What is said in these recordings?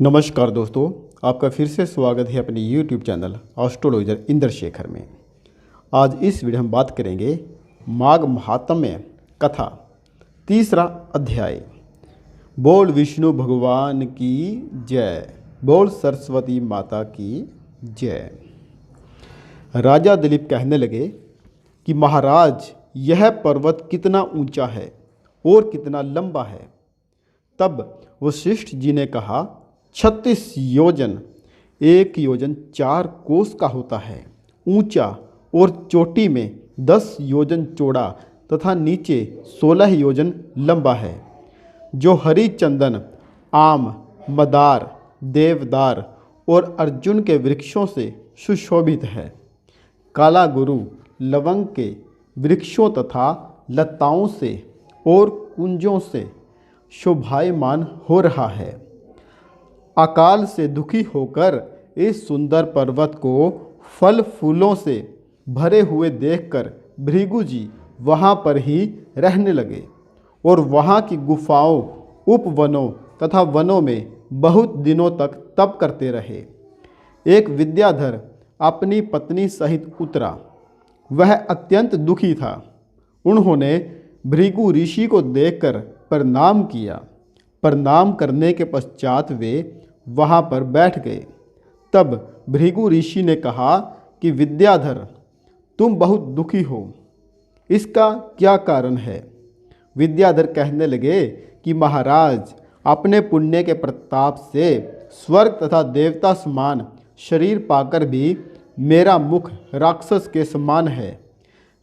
नमस्कार दोस्तों, आपका फिर से स्वागत है अपने YouTube चैनल एस्ट्रोलॉजर इंद्रशेखर में। आज इस वीडियो हम बात करेंगे माघ महात्म्य कथा तीसरा अध्याय। बोल विष्णु भगवान की जय, बोल सरस्वती माता की जय। राजा दिलीप कहने लगे कि महाराज, यह पर्वत कितना ऊंचा है और कितना लंबा है। तब वशिष्ठ जी ने कहा, 36 योजन, 1 योजन 4 कोस का होता है, ऊंचा, और चोटी में 10 योजन चौड़ा तथा नीचे 16 योजन लंबा है, जो हरी चंदन, आम, मदार, देवदार और अर्जुन के वृक्षों से सुशोभित है। काला गुरु, लवंग के वृक्षों तथा लताओं से और कुंजों से शोभायमान हो रहा है। अकाल से दुखी होकर इस सुंदर पर्वत को फल फूलों से भरे हुए देखकर भृगु जी वहाँ पर ही रहने लगे और वहाँ की गुफाओं, उपवनों तथा वनों में बहुत दिनों तक तप करते रहे। एक विद्याधर अपनी पत्नी सहित उतरा। वह अत्यंत दुखी था। उन्होंने भृगु ऋषि को देखकर प्रणाम किया। प्रणाम करने के पश्चात वे वहाँ पर बैठ गए। तब भृगु ऋषि ने कहा कि विद्याधर, तुम बहुत दुखी हो, इसका क्या कारण है? विद्याधर कहने लगे कि महाराज, अपने पुण्य के प्रताप से स्वर्ग तथा देवता समान शरीर पाकर भी मेरा मुख राक्षस के समान है।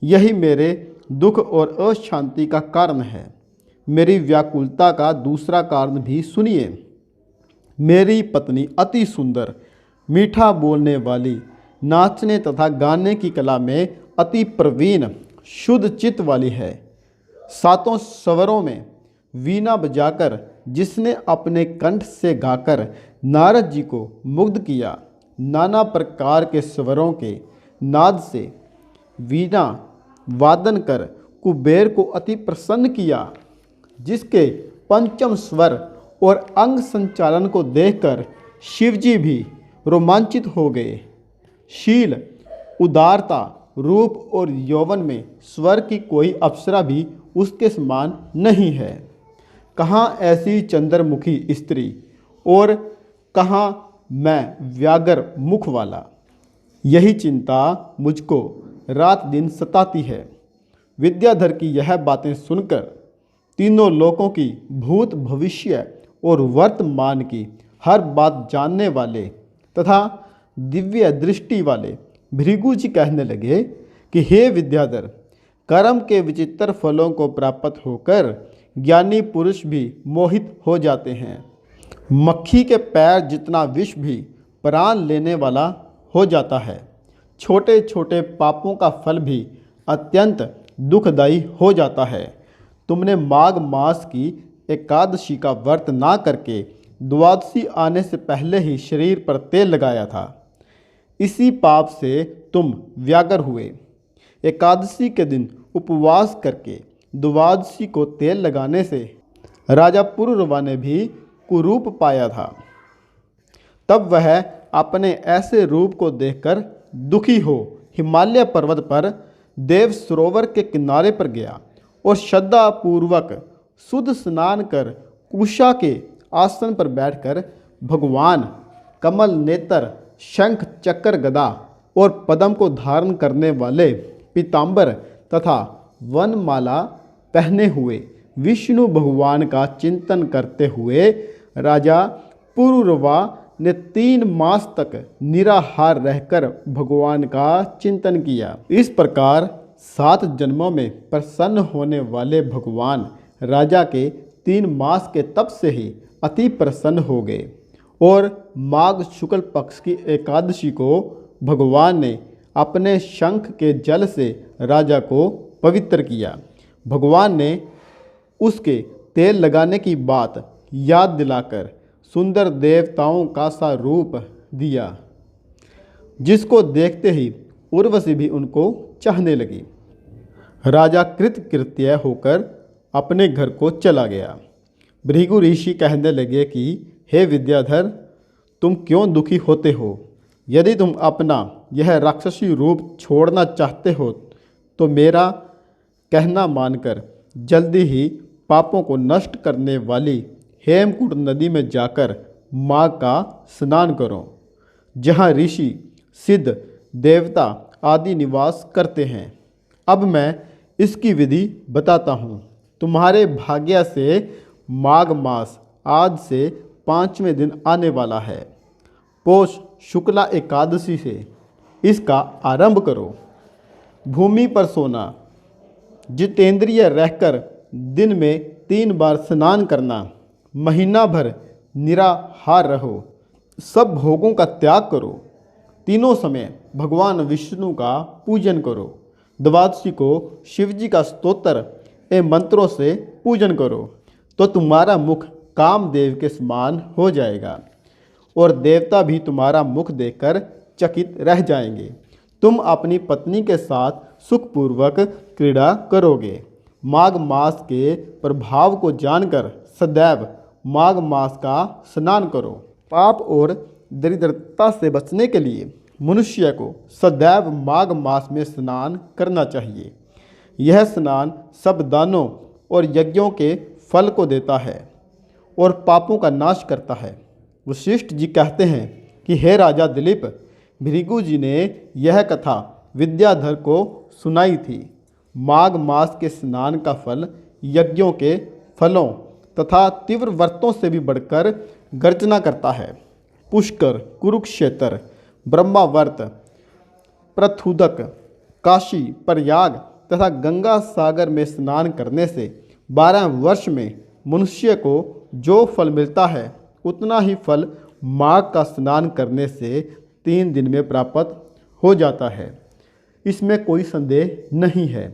यही मेरे दुख और अशांति का कारण है। मेरी व्याकुलता का दूसरा कारण भी सुनिए। मेरी पत्नी अति सुंदर, मीठा बोलने वाली, नाचने तथा गाने की कला में अति प्रवीण, शुद्ध चित्त वाली है। 7 स्वरों में वीणा बजाकर जिसने अपने कंठ से गाकर नारद जी को मुग्ध किया, नाना प्रकार के स्वरों के नाद से वीणा वादन कर कुबेर को अति प्रसन्न किया, जिसके पंचम स्वर और अंग संचालन को देखकर शिवजी भी रोमांचित हो गए। शील, उदारता, रूप और यौवन में स्वर्ग की कोई अप्सरा भी उसके समान नहीं है। कहाँ ऐसी चंद्रमुखी स्त्री और कहाँ मैं व्याघ्र मुख वाला। यही चिंता मुझको रात दिन सताती है। विद्याधर की यह बातें सुनकर तीनों लोकों की भूत, भविष्य और वर्तमान की हर बात जानने वाले तथा दिव्य दृष्टि वाले भृगु जी कहने लगे कि हे विद्याधर, कर्म के विचित्र फलों को प्राप्त होकर ज्ञानी पुरुष भी मोहित हो जाते हैं। मक्खी के पैर जितना विष भी प्राण लेने वाला हो जाता है। छोटे छोटे पापों का फल भी अत्यंत दुखदायी हो जाता है। तुमने माघ मास की एकादशी का व्रत ना करके द्वादशी आने से पहले ही शरीर पर तेल लगाया था। इसी पाप से तुम व्याघ्र हुए। एकादशी के दिन उपवास करके द्वादशी को तेल लगाने से राजा पुरुरवा ने भी कुरूप पाया था। तब वह अपने ऐसे रूप को देखकर दुखी हो हिमालय पर्वत पर देव सरोवर के किनारे पर गया और श्रद्धापूर्वक शुद्ध स्नान कर कुशा के आसन पर बैठकर भगवान कमल नेत्र, शंख, चक्र, गदा और पद्म को धारण करने वाले पीतांबर तथा वनमाला पहने हुए विष्णु भगवान का चिंतन करते हुए राजा पुरुरवा ने 3 मास तक निराहार रहकर भगवान का चिंतन किया। इस प्रकार 7 जन्मों में प्रसन्न होने वाले भगवान राजा के 3 मास के तप से ही अति प्रसन्न हो गए और माघ शुक्ल पक्ष की एकादशी को भगवान ने अपने शंख के जल से राजा को पवित्र किया। भगवान ने उसके तेल लगाने की बात याद दिलाकर सुंदर देवताओं का सा रूप दिया, जिसको देखते ही उर्वशी भी उनको चाहने लगी। राजा कृतकृत्य होकर अपने घर को चला गया। भृगु ऋषि कहने लगे कि हे विद्याधर, तुम क्यों दुखी होते हो? यदि तुम अपना यह राक्षसी रूप छोड़ना चाहते हो तो मेरा कहना मानकर जल्दी ही पापों को नष्ट करने वाली हेमकूट नदी में जाकर माँ का स्नान करो, जहाँ ऋषि, सिद्ध, देवता आदि निवास करते हैं। अब मैं इसकी विधि बताता हूँ। तुम्हारे भाग्य से माघ मास आज से 5वें दिन आने वाला है। पौष शुक्ला एकादशी से इसका आरंभ करो। भूमि पर सोना, जितेंद्रिय रहकर दिन में 3 बार स्नान करना, महीना भर निराहार रहो, सब भोगों का त्याग करो, तीनों समय भगवान विष्णु का पूजन करो, द्वादशी को शिवजी का स्तोत्र एवं मंत्रों से पूजन करो तो तुम्हारा मुख कामदेव के समान हो जाएगा और देवता भी तुम्हारा मुख देखकर चकित रह जाएंगे। तुम अपनी पत्नी के साथ सुखपूर्वक क्रीड़ा करोगे। माघ मास के प्रभाव को जानकर सदैव माघ मास का स्नान करो। पाप और दरिद्रता से बचने के लिए मनुष्य को सदैव माघ मास में स्नान करना चाहिए। यह स्नान सब दानों और यज्ञों के फल को देता है और पापों का नाश करता है। वशिष्ठ जी कहते हैं कि हे राजा दिलीप, भृगु जी ने यह कथा विद्याधर को सुनाई थी। माघ मास के स्नान का फल यज्ञों के फलों तथा तीव्र व्रतों से भी बढ़कर गर्जना करता है। पुष्कर, कुरुक्षेत्र, ब्रह्मावर्त, प्रथुदक, काशी, प्रयाग तथा गंगा सागर में स्नान करने से 12 वर्ष में मनुष्य को जो फल मिलता है उतना ही फल माघ का स्नान करने से 3 दिन में प्राप्त हो जाता है। इसमें कोई संदेह नहीं है।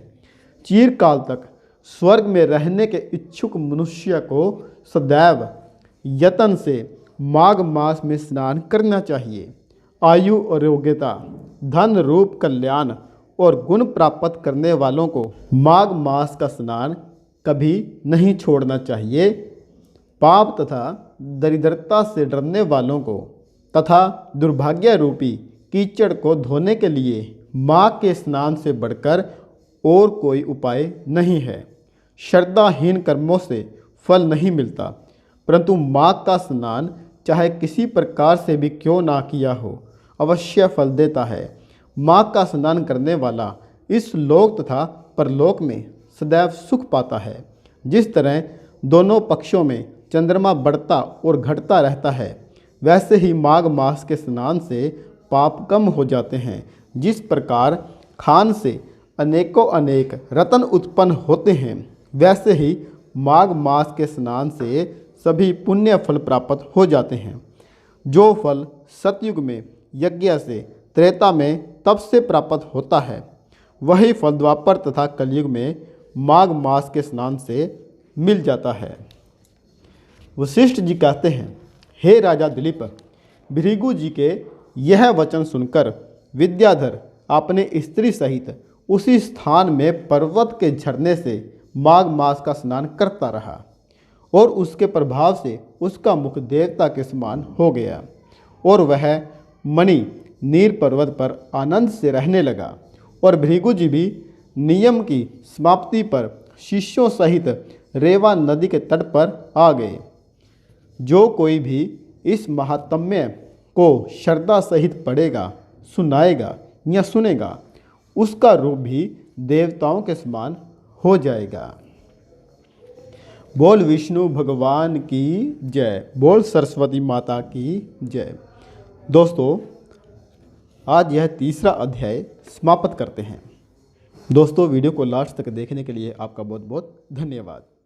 चिरकाल तक स्वर्ग में रहने के इच्छुक मनुष्य को सदैव यत्न से माघ मास में स्नान करना चाहिए। आयु और योग्यता, धन रूप कल्याण और गुण प्राप्त करने वालों को माघ मास का स्नान कभी नहीं छोड़ना चाहिए। पाप तथा दरिद्रता से डरने वालों को तथा दुर्भाग्य रूपी कीचड़ को धोने के लिए माघ के स्नान से बढ़कर और कोई उपाय नहीं है। श्रद्धाहीन कर्मों से फल नहीं मिलता, परंतु माघ का स्नान चाहे किसी प्रकार से भी क्यों ना किया हो अवश्य फल देता है। माघ का स्नान करने वाला इस लोक तथा परलोक में सदैव सुख पाता है। जिस तरह दोनों पक्षों में चंद्रमा बढ़ता और घटता रहता है, वैसे ही माघ मास के स्नान से पाप कम हो जाते हैं। जिस प्रकार खान से अनेकों अनेक रत्न उत्पन्न होते हैं, वैसे ही माघ मास के स्नान से सभी पुण्य फल प्राप्त हो जाते हैं। जो फल सतयुग में यज्ञ से, त्रेता में तप से प्राप्त होता है, वही फल द्वापर तथा कलयुग में माघ मास के स्नान से मिल जाता है। वशिष्ठ जी कहते हैं, हे राजा दिलीप, भृगु जी के यह वचन सुनकर विद्याधर अपने स्त्री सहित उसी स्थान में पर्वत के झरने से माघ मास का स्नान करता रहा और उसके प्रभाव से उसका मुख देवता के समान हो गया और वह मणि नीर पर्वत पर आनंद से रहने लगा। और भृगु जी भी नियम की समाप्ति पर शिष्यों सहित रेवा नदी के तट पर आ गए। जो कोई भी इस महात्म्य को श्रद्धा सहित पढ़ेगा, सुनाएगा या सुनेगा, उसका रूप भी देवताओं के समान हो जाएगा। बोल विष्णु भगवान की जय, बोल सरस्वती माता की जय। दोस्तों, आज यह तीसरा अध्याय समाप्त करते हैं। दोस्तों, वीडियो को लास्ट तक देखने के लिए आपका बहुत बहुत धन्यवाद।